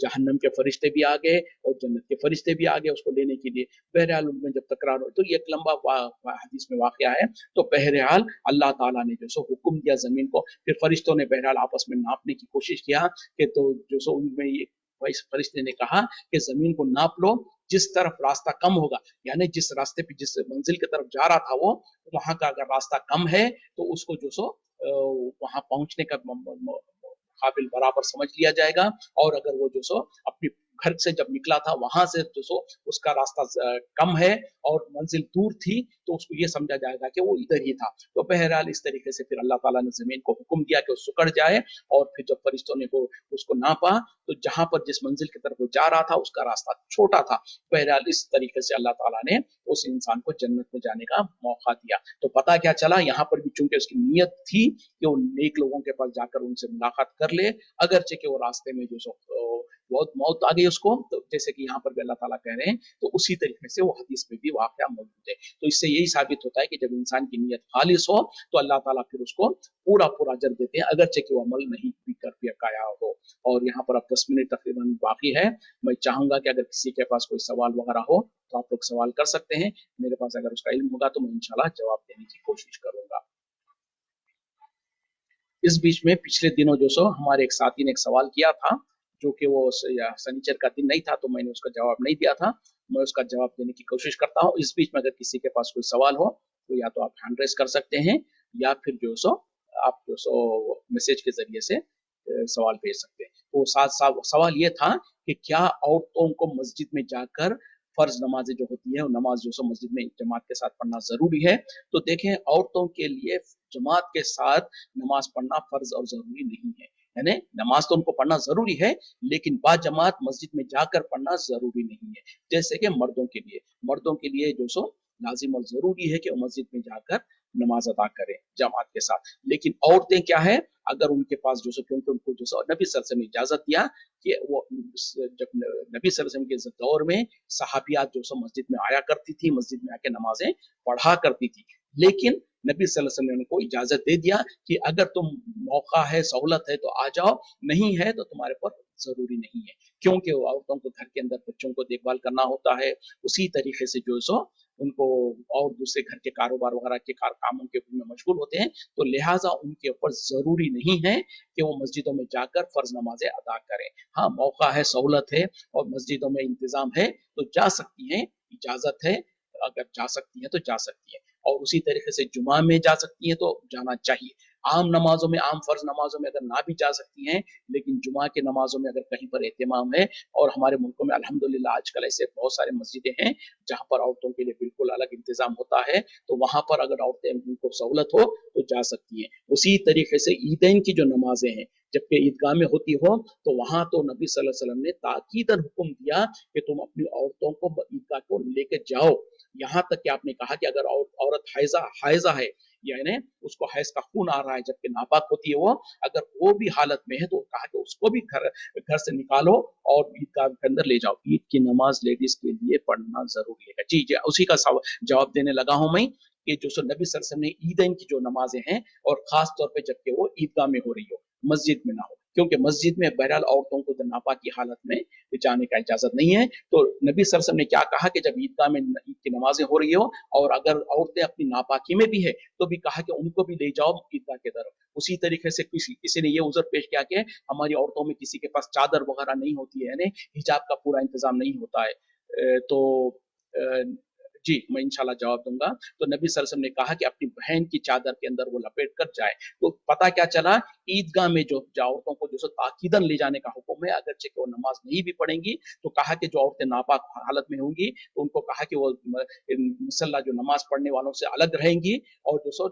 جہنم کے فرشتے بھی آ گئے اور جنت کے فرشتے بھی آ گئے اس کو لینے کے لیے، بہرحال ان میں جب تکرار ہوئی تو یہ ایک لمبا حدیث میں واقعہ ہے، تو بہرحال اللہ تعالیٰ نے جو سو حکم دیا زمین کو، پھر فرشتوں نے بہرحال آپس میں ناپنے کی کوشش کیا کہ تو جو سو ان میں فرشتے نے کہا کہ زمین کو ناپ لو، جس طرف راستہ کم ہوگا، یعنی جس راستے پہ جس منزل کی طرف جا رہا تھا وہ، وہاں کا اگر راستہ کم ہے تو اس کو جو سو वहां पहुंचने का काबिल बराबर समझ लिया जाएगा। और अगर वो जो सो अपनी घर से जब निकला था वहां से जो सो उसका रास्ता कम है और मंजिल दूर थी, तो उसको ये समझा जाएगा कि वो इधर ही था। तो बहरहाल इस तरीके से फिर अल्लाह ताला ने जमीन को हुक्म दिया कि वो सुकड़ जाए, और फिर जब फरिश्तों ने को उसको नापा तो जहां पर जिस मंजिल की तरफ वो जा रहा था उसका रास्ता छोटा था। बहरहाल इस तरीके से अल्लाह ताला ने उस इंसान को जन्नत में जाने का मौका दिया। तो पता क्या चला, यहाँ पर भी चूंकि उसकी नीयत थी कि वो नेक लोगों के पास जाकर उनसे मुलाकात कर ले, अगरचे कि वो रास्ते में जो सो बहुत मौत आ गई उसको, तो जैसे कि यहाँ पर भी अल्लाह ताला कह रहे हैं, तो उसी तरीके से वो हदीस में भी वाकया मौजूद है। तो इससे यही साबित होता है कि जब इंसान की नीयत खालिस हो तो अल्लाह ताला फिर उसको पूरा पूरा अजर देते हैं, अगरचे कि वो अमल नहीं भी कर पाया हो। और यहाँ पर अब 10 मिनट तकरीबन बाकी है। मैं चाहूंगा कि अगर किसी के पास कोई सवाल वगैरह हो तो आप लोग सवाल कर सकते हैं। मेरे पास अगर उसका इल्म होगा तो मैं इंशाल्लाह जवाब देने की कोशिश करूंगा। इस बीच में पिछले दिनों जो सो हमारे एक साथी ने एक सवाल किया था, जो कि वो शनिचर का दिन नहीं था, तो मैंने उसका जवाब नहीं दिया था। मैं उसका जवाब देने की कोशिश करता हूँ। इस बीच में अगर किसी के पास कोई सवाल हो तो या तो आप हैंड रेस कर सकते हैं, या फिर जो सो आप जो सो मैसेज के जरिए से सवाल भेज सकते हैं। तो साथ साथ सवाल ये था कि क्या औरतों को मस्जिद में जाकर फर्ज नमाजें जो होती है वो नमाज जो सो मस्जिद में जमात के साथ पढ़ना जरूरी है? तो देखें, औरतों के लिए जमात के साथ नमाज पढ़ना फर्ज और जरूरी नहीं है। यानी नमाज तो उनको पढ़ना जरूरी है, लेकिन बा जमात मस्जिद में जाकर पढ़ना जरूरी नहीं है। जैसे कि मर्दों के लिए जो सो लाजिम और जरूरी है कि वो मस्जिद में जाकर नमाज अदा करें जमात के साथ। लेकिन औरतें क्या है, अगर उनके पास जो सो, क्योंकि उनको जो सो नबी सल्लल्लाहु अलैहि वसल्लम ने इजाजत दिया कि वो जब नबी सल्लल्लाहु अलैहि वसल्लम के दौर में सहाबियात जो सो मस्जिद में आया करती थी, मस्जिद में आके नमाजें पढ़ा करती थी। लेकिन नबी सल्लल्लाहु अलैहि वसल्लम ने को इजाजत दे दिया कि अगर तुम मौका है, सहूलत है तो आ जाओ, नहीं है तो तुम्हारे पर जरूरी नहीं है। क्योंकि वो औरतों को घर के अंदर बच्चों को देखभाल करना होता है, उसी तरीके से जो सो उनको और दूसरे घर के कारोबार वगैरह के कामों के में मशगूल होते हैं, तो लिहाजा उनके ऊपर जरूरी नहीं है कि वो मस्जिदों में जाकर फर्ज नमाजें अदा करें। हाँ, मौका है, सहूलत है और मस्जिदों में इंतजाम है तो जा सकती हैं, इजाजत है, अगर जा सकती हैं तो जा सकती हैं। और उसी तरीके से जुमा में जा सकती हैं तो जाना चाहिए। आम नमाजों में, आम फर्ज नमाजों में अगर ना भी जा सकती हैं, लेकिन जुमा के नमाजों में अगर कहीं पर एहतमाम है, और हमारे मुल्कों में अल्हम्दुलिल्लाह आजकल ऐसे बहुत सारे मस्जिदें हैं जहाँ पर औरतों के लिए बिल्कुल अलग इंतजाम होता है, तो वहां पर अगर औरतें उनको सहूलत हो तो जा सकती हैं। उसी तरीके से ईदैन की जो नमाजें हैं, जबकि ईदगाह में होती हो, तो वहां तो नबी सल्लल्लाहु अलैहि वसल्लम ने ताकीदन हुक्म दिया कि तुम अपनी औरतों को ईदगाह को लेके जाओ। यहाँ तक कि आपने कहा कि अगर औरत हाइजा है, यानी उसको हैज का खून आ रहा है जबकि नापाक होती है वो, अगर वो भी हालत में है तो कहा कि उसको भी घर से निकालो और ईदगाह के अंदर ले जाओ। ईद की नमाज लेडीज के लिए पढ़ना जरूरी है। जी जी, उसी का जवाब देने लगा हूं मैं कि जो सो नबी सल्लल्लाहु अलैहि वसल्लम ने ईदैन की जो नमाजें हैं, और खास तौर पे जबकि वो ईदगाह में हो रही हो, मस्जिद में ना हो, क्योंकि मस्जिद में बहरहाल औरतों को नापाक की हालत में जाने का इजाजत नहीं है। तो नबी सल्लल्लाहु अलैहि वसल्लम ने क्या कहा कि जब ईदगाह में ईद की नमाजें हो रही हो और अगर औरतें अपनी नापाकी में भी है तो भी कहा कि उनको भी ले जाओ ईदगाह की तरफ। उसी तरीके से किसी ने ये उज़र पेश किया कि हमारी औरतों में किसी के पास चादर वगैरह नहीं होती है, यानी हिजाब का पूरा इंतजाम नहीं होता है। तो जी, मैं इंशाल्लाह जवाब दूंगा। तो नबी सल्लल्लाहु अलैहि वसल्लम ने कहा कि अपनी बहन की चादर के अंदर वो लपेट कर जाए। तो पता क्या चला, ईदगाह में जो औरतों को जो सो ताकीदन ले जाने का हुक्म है, अगरचे कि वो नमाज नहीं भी पढ़ेंगी, तो कहा कि जो औरतें नापाक हालत में होंगी तो उनको कहा कि वो मुसल्ला जो नमाज पढ़ने वालों से अलग रहेंगी, और जो सो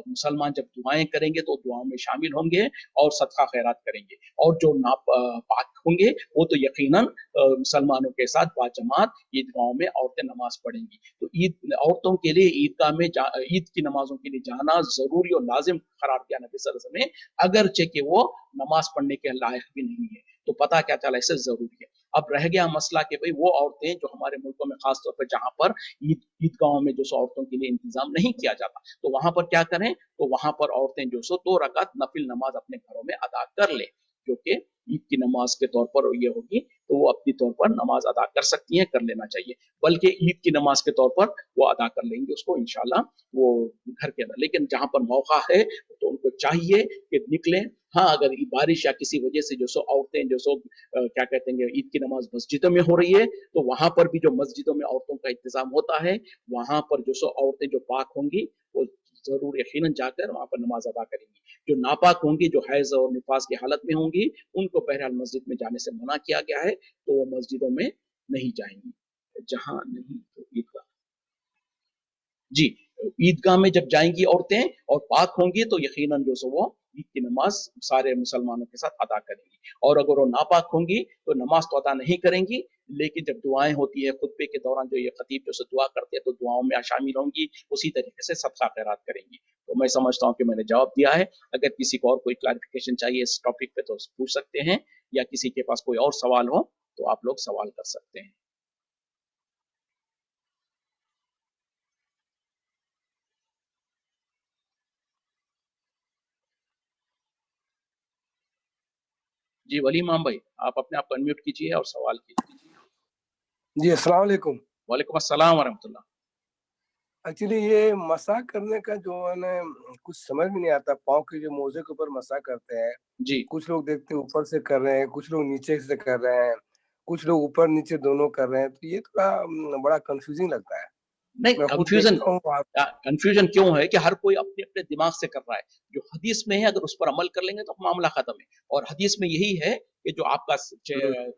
मुसलमान जब दुआएं करेंगे तो दुआओं में शामिल होंगे और सदका खैरात करेंगे। और जो नापाक होंगे वो तो यकीनन मुसलमानों के साथ बाजमात ईदगाहों में औरतें नमाज पढ़ेंगी। तो ईद औरतों के लिए ईदगाह में ईद की नमाजों के लिए जाना जरूरी और लाजिम करार दिया नबी सल्लल्लाहु अलैहि वसल्लम ने, अगरचे कि वो नमाज पढ़ने के लायक भी नहीं है। तो पता क्या चला, इससे जरूरी है। अब रह गया मसला कि भाई वो औरतें जो हमारे मुल्कों में खासतौर पर जहां पर ईदगाहों में जो सो औरतों के लिए इंतजाम नहीं किया जाता, तो वहां पर क्या करें, तो वहां पर औरतें जो सो 2 रकात नफिल नमाज अपने घरों में अदा कर ले, जो कि ईद की नमाज के तौर पर ये होगी, तो वो अपनी तौर पर नमाज अदा कर सकती हैं, कर लेना चाहिए। बल्कि ईद की नमाज के तौर पर वो अदा कर लेंगे उसको इंशाल्लाह वो घर के अंदर। लेकिन जहां पर मौका है तो उनको चाहिए कि निकलें। हाँ, अगर बारिश या किसी वजह से जो सो औरतें जो सो क्या कहते हैं, ईद की नमाज मस्जिदों में हो रही है, तो वहां पर भी जो मस्जिदों में औरतों का इंतजाम होता है, वहां पर जो सो औरतें जो पाक होंगी वो ضرور یقیناً جا کر وہاں پر نماز ادا کریں گی. جو ناپاک ہوں گی, جو حیض اور نفاس کی حالت میں ہوں گی, ان کو بہرحال مسجد میں جانے سے منع کیا گیا ہے, تو وہ مسجدوں میں نہیں جائیں گی. جہاں نہیں تو عیدگاہ. جی, عیدگاہ میں جب جائیں گی عورتیں اور پاک ہوں گی تو یقیناً جو سو وہ عید کی نماز سارے مسلمانوں کے ساتھ ادا کریں گی. اور اگر وہ ناپاک ہوں گی تو نماز تو ادا نہیں کریں گی, لیکن جب دعائیں ہوتی ہے خطبے کے دوران جو یہ خطیب جو سے دعا کرتے ہیں تو دعاؤں میں شامل ہوں گی, اسی طریقے سے صدقہ خیرات کریں گی. تو میں سمجھتا ہوں کہ میں نے جواب دیا ہے. اگر کسی کو اور کوئی کلیریفیکیشن چاہیے اس ٹاپک پہ تو پوچھ سکتے ہیں, یا کسی کے پاس کوئی اور سوال ہو تو آپ لوگ سوال کر سکتے ہیں. جی ولی امام بھائی, آپ اپنے آپ کو انمیوٹ کیجیے اور سوال کیجیے. جی السلام علیکم. وعلیکم السلام ورحمۃ اللہ. ایکچولی یہ مسح کرنے کا جو ہے نا کچھ سمجھ میں نہیں آتا. پاؤں کے جو موزے کے اوپر مسح کرتے ہیں, جی کچھ لوگ دیکھتے ہیں اوپر سے کر رہے ہیں, کچھ لوگ نیچے سے کر رہے ہیں, کچھ لوگ اوپر نیچے دونوں کر رہے ہیں. تو یہ تھوڑا بڑا کنفیوزنگ لگتا ہے. نہیں, میں خود دیکھتا ہوں. کنفیوژن کیوں ہے کہ ہر کوئی اپنے اپنے دماغ سے کر رہا ہے. جو حدیث میں ہے اگر اس پر عمل کر لیں گے تو معاملہ ختم ہے. اور حدیث میں یہی ہے کہ جو آپ کا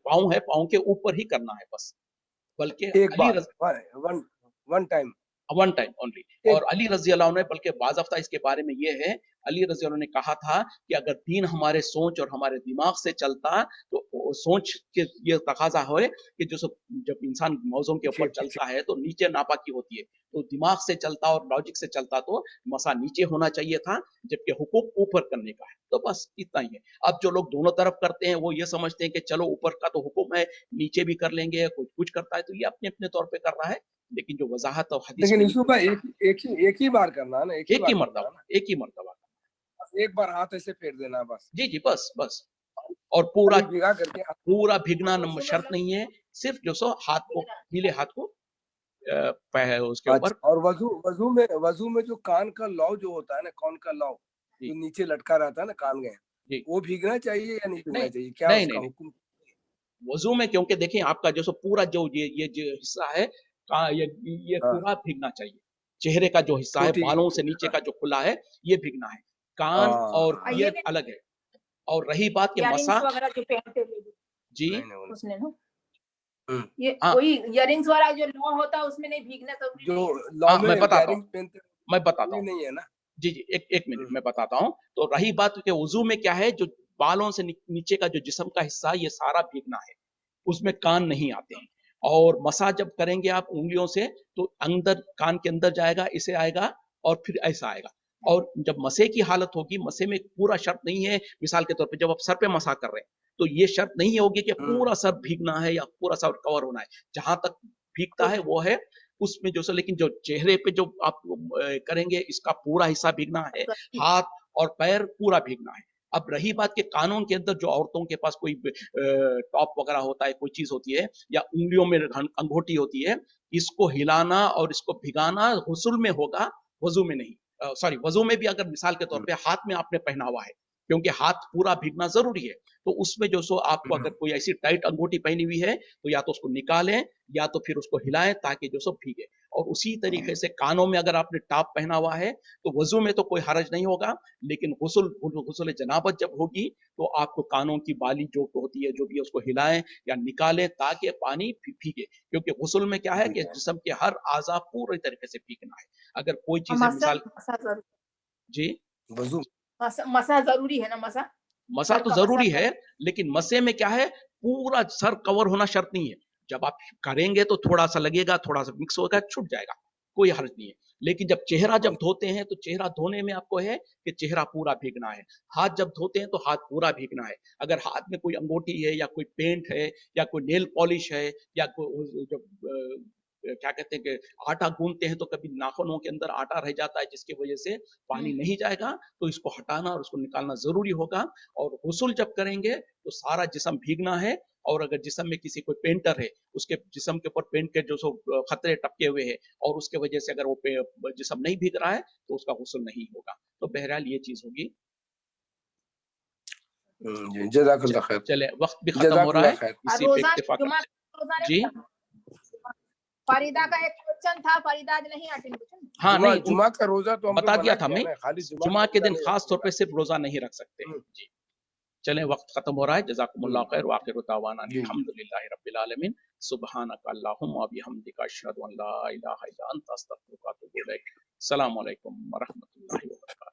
پاؤں ہے پاؤں کے اوپر ہی کرنا ہے بس, بلکہ ایک علی بار one time one time only. اور علی رضی اللہ عنہ نے بلکہ بعض دفعہ اس کے بارے میں یہ ہے, علی رضی اللہ عنہ نے کہا تھا کہ اگر دین ہمارے سوچ اور ہمارے دماغ سے چلتا تو سوچ کے یہ تقاضا ہوئے کہ جب انسان موضوع کے اوپر چلتا ہے تو نیچے ناپاکی ہوتی ہے, تو دماغ سے چلتا اور لاجک سے چلتا تو مسا نیچے ہونا چاہیے تھا, جبکہ حکم اوپر کرنے کا ہے. تو بس اتنا ہی ہے. اب جو لوگ دونوں طرف کرتے ہیں وہ یہ سمجھتے ہیں کہ چلو اوپر کا تو حکم ہے, نیچے بھی کر لیں گے, کچھ کرتا ہے, تو یہ اپنے اپنے طور پہ کر رہا ہے. لیکن جو وضاحت اور حدیث لیکن میں اس کو ایک ہی بار کرنا ہے نا, ایک ہی مرتبہ ایک بار ہاتھ ایسے پھیر دینا بس. جی بس. اور پورا کر کے بھیگنا شرط نہیں ہے, صرف جو سو ہاتھ کو گیلے ہاتھ کو اس کے اوپر. اور وضو میں جو کان کا لو جو ہوتا ہے نا, کان کا لو جو نیچے لٹکا رہتا ہے نا کان گئے, وہ بھیگنا چاہیے یا نہیں بھیگنا چاہیے, کیا اس کا حکم؟ وضو میں کیونکہ دیکھیں آپ کا جو سو پورا جو یہ جو حصہ ہے یہ پورا بھیگنا چاہیے. چہرے کا جو حصہ ہے بالوں سے نیچے کا جو کھلا ہے یہ بھیگنا ہے. کان اور یہ الگ ہے. اور رہی بات کہ مسا جی وہی ایئرنگز والا جو لو ہوتا ہے اس میں نہیں بھیگنا, جو میں بتاتا ہوں نہیں ہے نا. جی ایک منٹ میں بتاتا ہوں. تو رہی بات کہ وضو میں کیا ہے, جو بالوں سے نیچے کا جو جسم کا حصہ یہ سارا بھیگنا ہے, اس میں کان نہیں آتے ہیں. اور مسا جب کریں گے آپ انگلیوں سے تو اندر کان کے اندر جائے گا, اسے آئے گا اور پھر ایسا آئے گا. اور جب مسے کی حالت ہوگی, مسے میں پورا شرط نہیں ہے, مثال کے طور پہ جب آپ سر پہ مسا کر رہے ہیں تو یہ شرط نہیں ہوگی کہ پورا سر بھیگنا ہے یا پورا سر کور ہونا ہے. جہاں تک بھیگتا ہے وہ ہے اس میں جو سو, لیکن جو چہرے پہ جو آپ کریں گے اس کا پورا حصہ بھیگنا ہے, ہاتھ اور پیر پورا بھیگنا ہے. اب رہی بات کہ قانون کے اندر جو عورتوں کے پاس کوئی ٹاپ وغیرہ ہوتا ہے, کوئی چیز ہوتی ہے, یا انگلیوں میں انگوٹھی ہوتی ہے, اس کو ہلانا اور اس کو بھگانا غسل میں ہوگا, وضو میں نہیں. وضو میں بھی اگر مثال کے طور پہ ہاتھ میں آپ نے پہنا ہوا ہے, کیونکہ ہاتھ پورا بھیگنا ضروری ہے, تو اس میں جو سو آپ کو اگر کوئی ایسی ٹائٹ انگوٹھی پہنی ہوئی ہے تو یا تو اس کو نکالیں یا تو پھر اس کو ہلائیں تاکہ جو سو بھیگے. اور اسی طریقے سے کانوں میں اگر آپ نے ٹاپ پہنا ہوا ہے تو وضو میں تو کوئی حرج نہیں ہوگا, لیکن غسل جنابت جب ہوگی تو آپ کو کانوں کی بالی جو ہوتی ہے جو بھی اس کو ہلائیں یا نکالیں تاکہ پانی بھیگے, کیونکہ غسل میں کیا ہے کہ جسم کے ہر اعضاء پوری طریقے سے بھیگنا ہے. اگر کوئی چیز مثال جی مسا ضروری ہے نا, مسا تو ضروری ہے, لیکن مسے میں کیا ہے پورا سر کور ہونا شرط نہیں ہے. جب آپ کریں گے تو تھوڑا سا لگے گا, تھوڑا سا مکس ہوگا, چھٹ جائے گا, کوئی حرج نہیں ہے. لیکن جب چہرہ جب دھوتے ہیں تو چہرہ دھونے میں آپ کو ہے کہ چہرہ پورا بھیگنا ہے. ہاتھ جب دھوتے ہیں تو ہاتھ پورا بھیگنا ہے. اگر ہاتھ میں کوئی انگوٹھی ہے یا کوئی پینٹ ہے یا کوئی نیل پالش ہے یا کوئی کیا کہتے ہیں کہ آٹا گوندتے ہیں تو کبھی ناخنوں کے اندر آٹا رہ جاتا ہے جس کی وجہ سے پانی نہیں جائے گا, تو اس کو ہٹانا اور اس کو نکالنا ضروری ہوگا. اور غسل جب کریں گے تو سارا جسم بھیگنا ہے. اور اگر جسم میں کسی کوئی پینٹر ہے, اس کے جسم کے اوپر پینٹ کے جو سو خطرے ٹپکے ہوئے ہیں اور اس کے وجہ سے اگر وہ جسم نہیں بھیگ رہا ہے تو اس کا غسل نہیں ہوگا. تو بہرحال یہ چیز ہوگی. جزاک اللہ خیر. چلے وقت بھی ختم ہو رہا ہے, اسی پہ اتفاق. جی फरीदा का एक क्वेश्चन था, फरीदा आज नहीं अटेंड क्वेश्चन। हाँ नहीं जुमा का रोजा तो हम बता लोग दिया मना था किया मैं, ना, खाली जुमा के दिन नहीं खास तौर रखना। पे सिर्फ रोजा नहीं रख सकते हैं जी। चलें वक्त खत्म हो रहा है, जज़ाकुमुल्लाह खैर व आखिरु दावाना जी। अल्हम्दुलिल्लाहि रब्बिल आलमीन, सुब्हानक अल्लाहुम्मा व बिहम्दिका अशहदु अन ला इलाहा इल्ला अंता अस्तगफिरुका व अतूबु इलैक। अस्सलामु अलैकुम व रहमतुल्लाहि व बरकातहू।